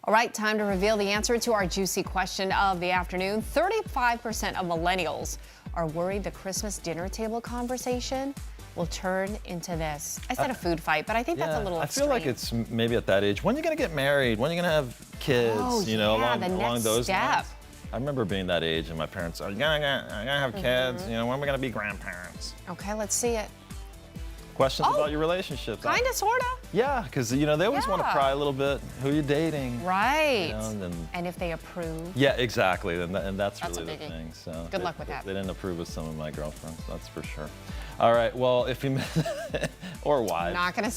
All right, time to reveal the answer to our juicy question of the afternoon. 35% of millennials are worried the Christmas dinner table conversation will turn into this. I said a food fight, but I think that's a little extreme. I feel like it's maybe at that age. When are you going to get married? When are you going to have kids? Oh, you know, yeah, along those step. lines. I remember being that age and my parents are, I'm gonna have kids. You know, when are we going to be grandparents? Okay, let's see it. Questions about your relationships. Kind of, sort of. Yeah, because, you know, they always want to pry a little bit. Who are you dating? Right. You know, and if they approve. Yeah, exactly. And that's really a the biggie. thing. So Good luck with that. They didn't approve of some of my girlfriends, that's for sure. All right, well, if you or wives. Not going to